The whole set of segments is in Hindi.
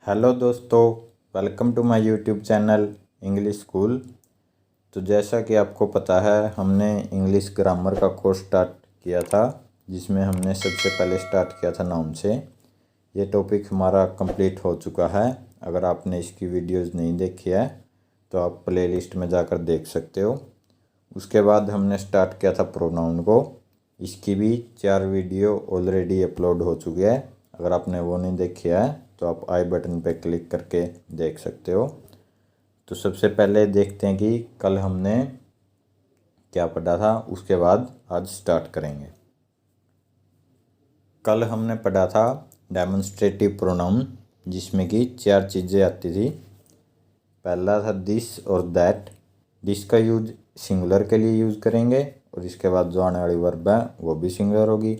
हेलो दोस्तों, welcome to my YouTube channel English school. तो जैसा कि आपको पता है, हमने इंग्लिश ग्रामर का कोर्स स्टार्ट किया था, जिसमें हमने सबसे पहले स्टार्ट किया था नाउन से। ये टॉपिक हमारा कंप्लीट हो चुका है। अगर आपने इसकी वीडियोस नहीं देखी है तो आप प्लेलिस्ट में जाकर देख सकते हो। उसके बाद हमने स्टार्ट किया था प्रोनाउन को। इसकी भी 4 वीडियो ऑलरेडी अपलोड हो चुकी है। अगर आपने वो नहीं देखी है तो आप आई बटन पे क्लिक करके देख सकते हो। तो सबसे पहले देखते हैं कि कल हमने क्या पढ़ा था, उसके बाद आज स्टार्ट करेंगे। कल हमने पढ़ा था डेमोन्स्ट्रेटिव प्रोनाउन, जिसमें कि 4 चीज़ें आती थी। पहला था दिस और दैट। दिस का यूज सिंगुलर के लिए यूज़ करेंगे और इसके बाद जो आने वाली वर्ब है वो भी सिंगुलर होगी।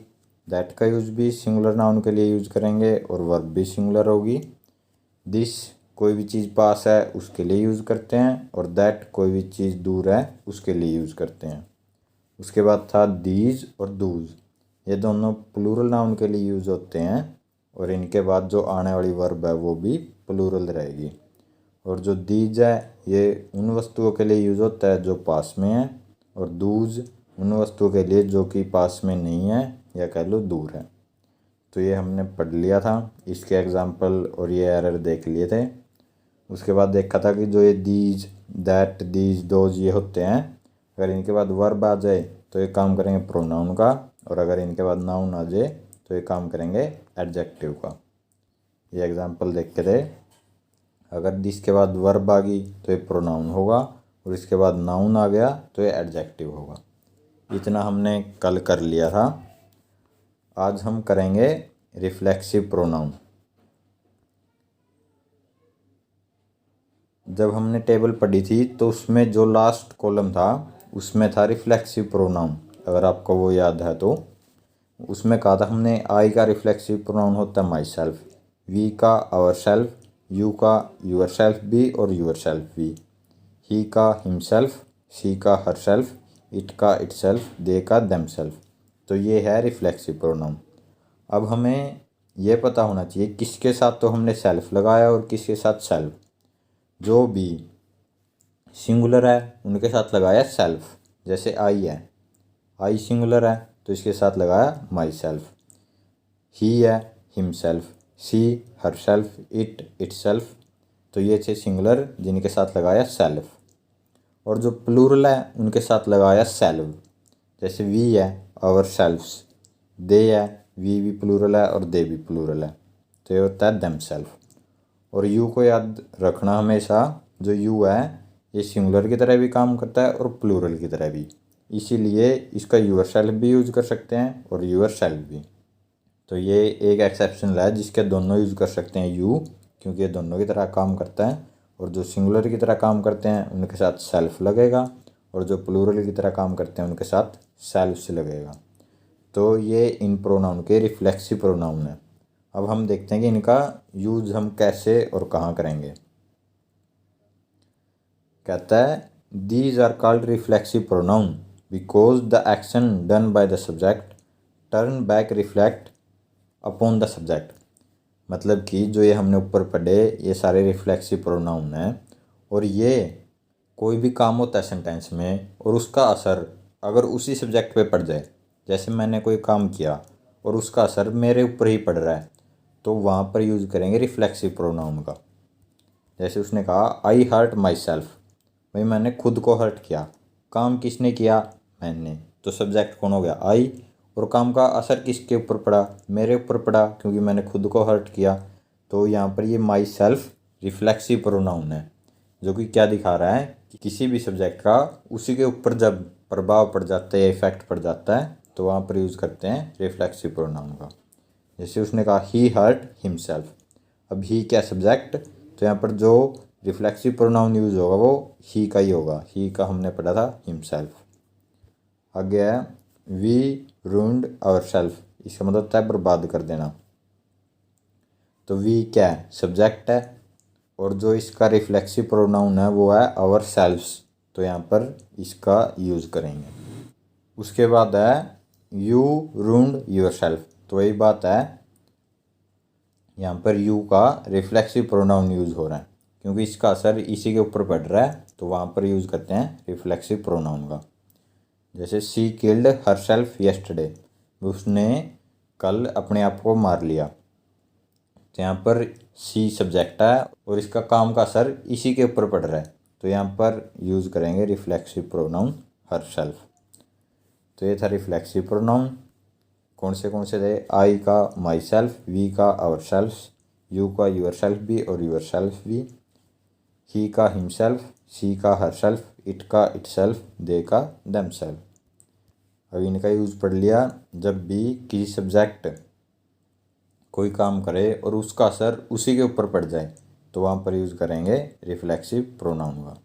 दैट का यूज भी सिंगुलर नाउन के लिए यूज करेंगे और वर्ब भी सिंगुलर होगी। दिस कोई भी चीज़ पास है उसके लिए यूज़ करते हैं और दैट कोई भी चीज़ दूर है उसके लिए यूज़ करते हैं। उसके बाद था दीज और दूज। ये दोनों प्लूरल नाउन के लिए यूज़ होते हैं और इनके बाद जो आने वाली वर्ब है वो भी प्लूरल रहेगी। और जो दीज है ये उन वस्तुओं के लिए यूज़ होता है जो पास में है, और दूज उन वस्तुओं के लिए जो कि पास में नहीं है या कह लो दूर है। तो ये हमने पढ़ लिया था, इसके एग्जाम्पल और ये एरर देख लिए थे। उसके बाद देखा था कि जो ये दीज, दैट, दीज, दोज ये होते हैं, अगर इनके बाद वर्ब आ जाए तो ये काम करेंगे प्रोनाउन का, और अगर इनके बाद नाउन आ जाए तो ये काम करेंगे एडजेक्टिव का। ये एग्जाम्पल देख के थे। अगर दिस के बाद वर्ब आ गई तो ये प्रोनाउन होगा और इसके बाद नाउन आ गया तो ये एडजेक्टिव होगा। इतना हमने कल कर लिया था। आज हम करेंगे रिफ्लेक्सिव प्रोनाउन। जब हमने टेबल पढ़ी थी तो उसमें जो लास्ट कॉलम था उसमें था रिफ्लेक्सिव प्रोनाउन। अगर आपको वो याद है तो उसमें कहा था हमने आई का रिफ्लेक्सिव प्रोनाउन होता है माई सेल्फ, वी का आवर सेल्फ, यू का यूर सेल्फ भी और यूर सेल्फ भी, ही का हिमसेल्फ, शी का हर सेल्फ, इट का इट सेल्फ, दे का देम सेल्फ। तो ये है रिफ्लेक्सिव प्रोनाउन। अब हमें यह पता होना चाहिए किसके साथ तो हमने सेल्फ लगाया और किसके साथ सेल्फ। जो भी सिंगुलर है उनके साथ लगाया सेल्फ। जैसे आई है, आई सिंगुलर है तो इसके साथ लगाया माई सेल्फ। ही है himself, she herself, it itself. तो ये थे सिंगुलर जिनके साथ लगाया सेल्फ। और जो प्लूरल है उनके साथ लगाया सेल्व। जैसे वी है आवर सेल्फ्स, दे है वी भी प्लूरल है और दे भी प्लूरल है, तो ये होता है देम सेल्फ। और यू को याद रखना हमेशा, जो यू है ये सिंगुलर की तरह भी काम करता है और प्लूरल की तरह भी, इसीलिए इसका यूअर सेल्फ भी यूज कर सकते हैं और यूअर सेल्फ भी। तो ये एक एक्सेप्शन है जिसके दोनों यूज कर सकते हैं यू, क्योंकि ये दोनों की तरह काम करता है। और जो सिंगुलर की तरह काम करते हैं उनके साथ सेल्फ लगेगा और जो प्लूरल की तरह काम करते हैं उनके साथ सेल्फ से लगेगा। तो ये इन प्रोनाउन के रिफ्लेक्सिव प्रोनाउन है। अब हम देखते हैं कि इनका यूज हम कैसे और कहाँ करेंगे। कहता है these are called reflexive pronoun because the action done by the subject turn back reflect upon the subject. मतलब कि जो ये हमने ऊपर पढ़े ये सारे रिफ्लेक्सिव प्रोनाउन हैं, और ये कोई भी काम होता है सेंटेंस में और उसका असर अगर उसी सब्जेक्ट पे पड़ जाए, जैसे मैंने कोई काम किया और उसका असर मेरे ऊपर ही पड़ रहा है, तो वहाँ पर यूज़ करेंगे रिफ्लेक्सिव प्रोनाउन का। जैसे उसने कहा आई हर्ट माई सेल्फ, भाई मैंने खुद को हर्ट किया। काम किसने किया? मैंने। तो सब्जेक्ट कौन हो गया? आई। और काम का असर किसके ऊपर पड़ा? मेरे ऊपर पड़ा, क्योंकि मैंने खुद को हर्ट किया। तो यहाँ पर ये माई सेल्फ रिफ्लेक्सिव प्रोनाउन है, जो कि क्या दिखा रहा है कि किसी भी सब्जेक्ट का उसी के ऊपर जब प्रभाव पड़ जाता है, इफेक्ट पड़ जाता है, तो वहाँ पर यूज़ करते हैं रिफ्लेक्सिव प्रोनाउन का। जैसे उसने कहा ही हर्ट हिमसेल्फ। अब ही क्या सब्जेक्ट, तो यहाँ पर जो रिफ्लेक्सिव प्रोनाउन यूज होगा वो ही का ही होगा। ही का हमने पढ़ा था हिमसेल्फ। आगे है वी रून्ड आवर सेल्फ। इसका मतलब होता है बर्बाद कर देना। तो वी क्या है? सब्जेक्ट है, और जो इसका रिफ्लेक्सिव प्रोनाउन है वो है आवर सेल्फ्स, तो यहाँ पर इसका यूज करेंगे। उसके बाद है यू रून्ड योर सेल्फ। तो वही बात है, यहाँ पर यू का रिफ्लेक्सिव प्रोनाउन यूज़ हो रहा है क्योंकि इसका असर इसी के ऊपर पड़ रहा है, तो वहाँ पर यूज़ करते हैं रिफ्लेक्सिव प्रोनाउन का। जैसे she killed her self yesterday, उसने कल अपने आप को मार लिया। तो यहाँ पर सी सब्जेक्ट है और इसका काम का असर इसी के ऊपर पड़ रहा है, तो यहाँ पर यूज़ करेंगे रिफ्लेक्सिव प्रोनाउन हर सेल्फ। तो ये था रिफ्लेक्सिव प्रोनाउन। कौन से थे? आई का माई सेल्फ, वी का आवर सेल्फ, यू का यूर सेल्फ भी और यूर सेल्फ भी, ही का हिमसेल्फ, शी का हर सेल्फ, इट का इट सेल्फ, दे का देम सेल्फ। अब इनका यूज़ पढ़ लिया। जब भी किसी सब्जेक्ट कोई काम करे और उसका असर उसी के ऊपर पड़ जाए तो वहाँ पर यूज़ करेंगे रिफ्लेक्सिव प्रोनाउन का।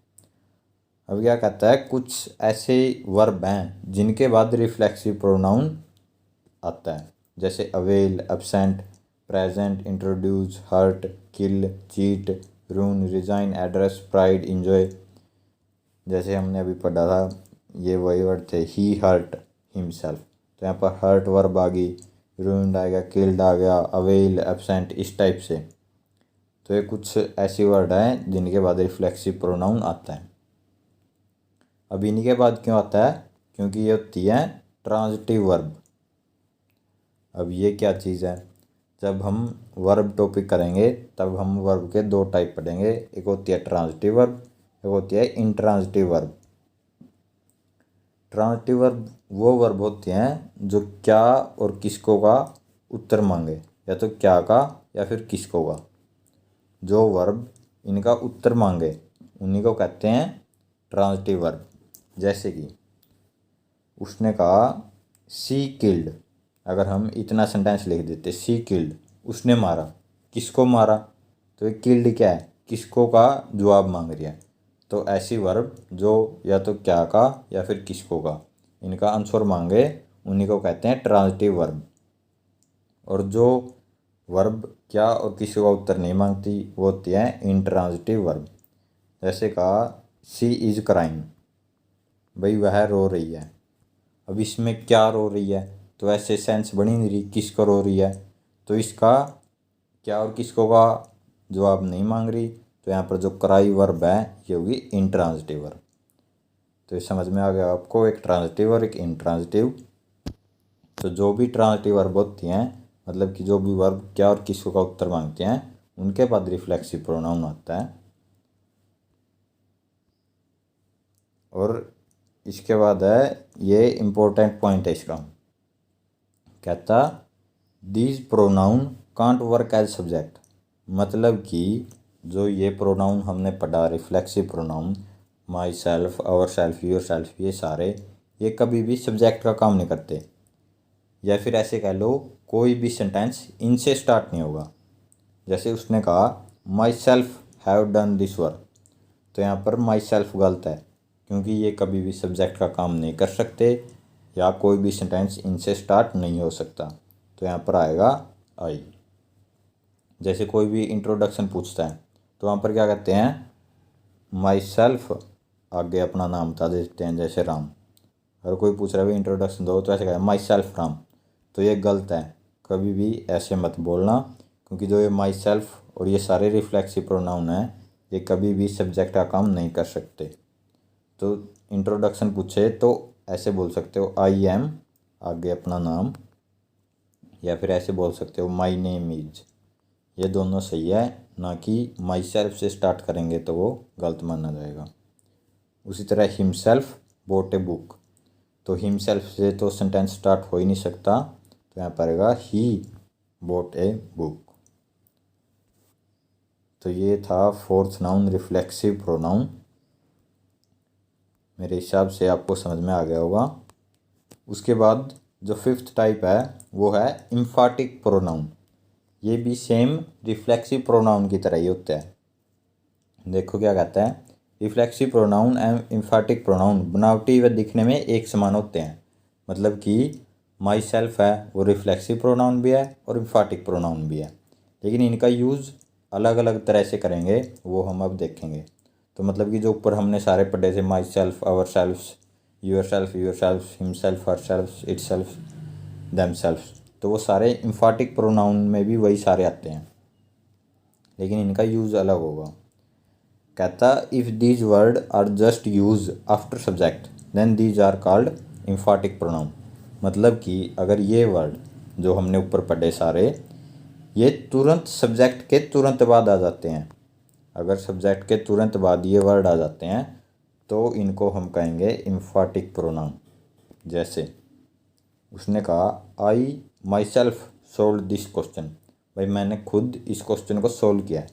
अब क्या कहता है, कुछ ऐसे वर्ब हैं जिनके बाद रिफ्लेक्सिव प्रोनाउन आता है, जैसे avail, absent, present, introduce, hurt, kill, cheat, ruin, resign, address, pride, enjoy. जैसे हमने अभी पढ़ा था, ये वही वर्ड थे, ही हर्ट हिमसेल्फ, तो यहाँ पर हर्ट वर्ब आ गई, रूइंड आ गया, किल्ड आ गया, अवेल, एब्सेंट, इस टाइप से। तो ये कुछ ऐसी वर्ड हैं जिनके बाद रिफ्लेक्सिव प्रोनाउन आता है। अब इन्हीं बाद क्यों आता है? क्योंकि ये होती है ट्रांजिटिव वर्ब। अब ये क्या चीज़ है? जब हम वर्ब टॉपिक करेंगे तब हम वर्ब के दो टाइप पढ़ेंगे, एक होती है ट्रांजिटिव वर्ब, एक होती है इंट्रांजिटिव वर्ब। ट्रांजिटिव वर्ब वो वर्ब होते हैं जो क्या और किसको का उत्तर मांगे, या तो क्या का या फिर किसको का। जो वर्ब इनका उत्तर मांगे उन्हीं को कहते हैं ट्रांजिटिव वर्ब। जैसे कि उसने कहा सी किल्ड, अगर हम इतना सेंटेंस लिख देते, सी किल्ड, उसने मारा, किसको मारा, तो ये किल्ड क्या है? किसको का जवाब मांग रही है। तो ऐसी वर्ब जो या तो क्या का या फिर किसको का इनका आंसर मांगे उन्हीं को कहते हैं ट्रांजिटिव वर्ब। और जो वर्ब क्या और किसी का उत्तर नहीं मांगती वो होती है इंट्रांजिटिव वर्ब। जैसे कहा सी इज़ क्राइंग, भाई वह रो रही है। अब इसमें क्या रो रही है, तो ऐसे सेंस बनी नहीं रही, किसको रो रही है, तो इसका क्या और किसको का जवाब नहीं मांग रही, तो यहाँ पर जो क्राई वर्ब है ये होगी इंट्रांजिटिव वर्ब। तो ये समझ में आ गया आपको, एक ट्रांजिटिव और एक इंट्रांजिटिव। तो जो भी ट्रांजिटिव वर्ब होती हैं, मतलब कि जो भी वर्ब क्या और किसको का उत्तर मांगते हैं, उनके बाद रिफ्लेक्सिव प्रोनाउन आता है। और इसके बाद है, ये इम्पोर्टेंट पॉइंट है इसका, कहता these pronoun can't work as subject. मतलब कि जो ये प्रोनाउन हमने पढ़ा reflexive pronoun, myself, ourself, yourself, ये सारे ये कभी भी सब्जेक्ट का काम नहीं करते, या फिर ऐसे कह लो कोई भी सेंटेंस इनसे स्टार्ट नहीं होगा। जैसे उसने कहा my self have done this work, तो यहाँ पर माई सेल्फ गलत है क्योंकि ये कभी भी सब्जेक्ट का काम नहीं कर सकते या कोई भी सेंटेंस इनसे स्टार्ट नहीं हो सकता, तो यहाँ पर आएगा आई। जैसे कोई भी इंट्रोडक्शन पूछता है तो वहाँ पर क्या कहते हैं, माई सेल्फ, आगे अपना नाम बता देते हैं, जैसे राम। अगर कोई पूछ रहा है इंट्रोडक्शन दो तो ऐसे कहते हैं माई सेल्फ राम, तो ये गलत है, कभी भी ऐसे मत बोलना, क्योंकि जो ये माई सेल्फ और ये सारे रिफ्लेक्सिव प्रोनाउन हैं ये कभी भी सब्जेक्ट का काम नहीं कर सकते। तो इंट्रोडक्शन पूछे तो ऐसे बोल सकते हो आई एम, आगे अपना नाम, या फिर ऐसे बोल सकते हो माई नेम इज। ये दोनों सही है, ना कि माई सेल्फ से स्टार्ट करेंगे तो वो गलत माना जाएगा। उसी तरह हिमसेल्फ बोट ए बुक, तो हिमसेल्फ से तो सेंटेंस स्टार्ट हो ही नहीं सकता, तो यहाँ पर आएगा ही बोट ए बुक। तो ये था फोर्थ नाउन रिफ्लेक्सिव प्रोनाउन। मेरे हिसाब से आपको समझ में आ गया होगा। उसके बाद जो फिफ्थ टाइप है वो है इम्फाटिक प्रोनाउन। ये भी सेम रिफ्लेक्सिव प्रोनाउन की तरह ही होता है। देखो क्या कहता है, रिफ्लेक्सिव प्रोनाउन एंड इम्फाटिक प्रोनाउन बनावटी व दिखने में एक समान होते हैं। मतलब कि माई सेल्फ है वो रिफ्लेक्सिव प्रोनाउन भी है और इम्फाटिक प्रोनाउन भी है, लेकिन इनका यूज़ अलग अलग तरह से करेंगे, वो हम अब देखेंगे। तो मतलब कि जो ऊपर हमने सारे पढ़े थे, myself, ourself, yourself, himself, herself, itself, themself, तो वो सारे इम्फाटिक प्रोनाउन में भी वही सारे आते हैं। लेकिन इनका यूज़ अलग होगा। कहता if these word are just use after subject then these are called emphatic pronoun. मतलब कि अगर ये वर्ड जो हमने ऊपर पढ़े सारे, ये तुरंत सब्जेक्ट के तुरंत बाद आ जाते हैं, अगर सब्जेक्ट के तुरंत बाद ये वर्ड आ जाते हैं तो इनको हम कहेंगे एम्फाटिक प्रोनाउन। जैसे उसने कहा I myself solve this question, भाई मैंने खुद इस क्वेश्चन को सोल्व किया है,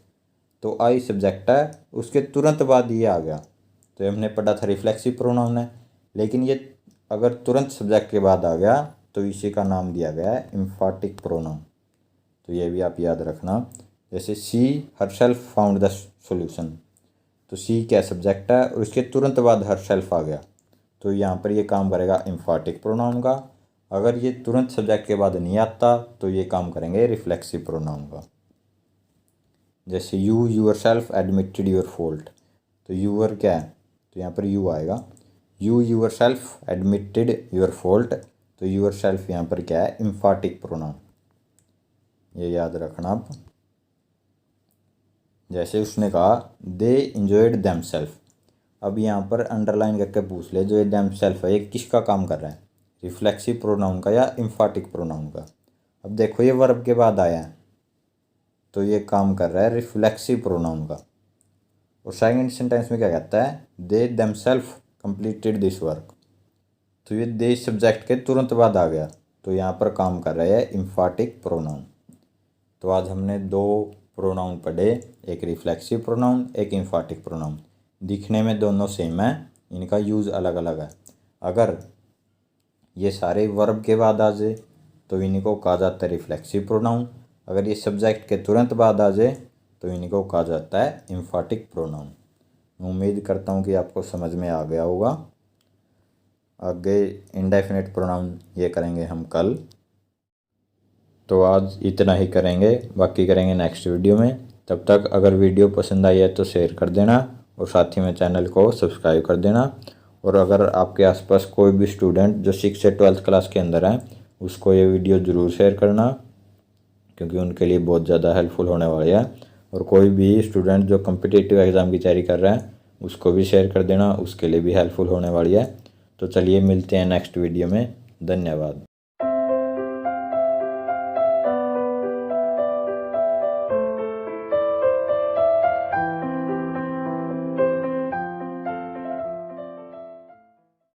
तो आई सब्जेक्ट है, उसके तुरंत बाद ये आ गया, तो ये हमने पढ़ा था रिफ्लेक्सिव प्रोनाउन है। लेकिन ये अगर तुरंत सब्जेक्ट के बाद आ गया तो इसी का नाम दिया गया है एम्फाटिक प्रोनाउन। तो ये भी आप याद रखना। जैसे सी हरसेल्फ फाउंड द सॉल्यूशन, तो सी क्या सब्जेक्ट है और इसके तुरंत बाद हरसेल्फ आ गया, तो यहाँ पर ये काम करेगा एम्फाटिक प्रोनाउन का। अगर ये तुरंत सब्जेक्ट के बाद नहीं आता तो ये काम करेंगे रिफ्लेक्सिव प्रोनाउन का। जैसे you yourself admitted your fault, तो यूअर क्या है, तो यहाँ पर यू आएगा। You yourself admitted your fault, तो योरसेल्फ यहाँ पर क्या है, एम्फाटिक प्रोनाउन, ये याद रखना आप। जैसे उसने कहा दे इंजॉयड देमसेल्फ, अब यहाँ पर अंडरलाइन करके पूछ ले जो ये देमसेल्फ है ये किसका काम कर रहा है, रिफ्लेक्सिव प्रोनाउन का या एम्फाटिक प्रोनाउन का। अब देखो ये वर्ब के बाद आया है तो ये काम कर रहा है रिफ्लेक्सिव प्रोनाउन का। और सेकंड सेंटेंस में क्या कहता है, they themselves completed this work, तो ये दे सब्जेक्ट के तुरंत बाद आ गया, तो यहाँ पर काम कर रहा है एम्फाटिक प्रोनाउन। तो आज हमने दो प्रोनाउन पढ़े, एक रिफ्लेक्सिव प्रोनाउन एक एम्फाटिक प्रोनाउन। दिखने में दोनों सेम है, इनका यूज़ अलग अलग है। अगर ये सारे वर्ब के बाद आ जाए तो इनको कहा जाता है रिफ्लेक्सिव प्रोनाउन, अगर ये सब्जेक्ट के तुरंत बाद आ जाए तो इनको कहा जाता है एम्फाटिक प्रोनाउन। मैं उम्मीद करता हूँ कि आपको समझ में आ गया होगा। आगे इंडेफिनिट प्रोनाउन ये करेंगे हम कल। तो आज इतना ही करेंगे, बाकी करेंगे नेक्स्ट वीडियो में। तब तक अगर वीडियो पसंद आई है तो शेयर कर देना और साथ ही में चैनल को सब्सक्राइब कर देना। और अगर आपके आसपास कोई भी स्टूडेंट जो 6 से 12th क्लास के अंदर है उसको ये वीडियो ज़रूर शेयर करना, क्योंकि उनके लिए बहुत ज़्यादा हेल्पफुल होने वाली है। और कोई भी स्टूडेंट जो कॉम्पिटिटिव एग्ज़ाम की तैयारी कर रहा है उसको भी शेयर कर देना, उसके लिए भी हेल्पफुल होने वाली है। तो चलिए मिलते हैं नेक्स्ट वीडियो में, धन्यवाद।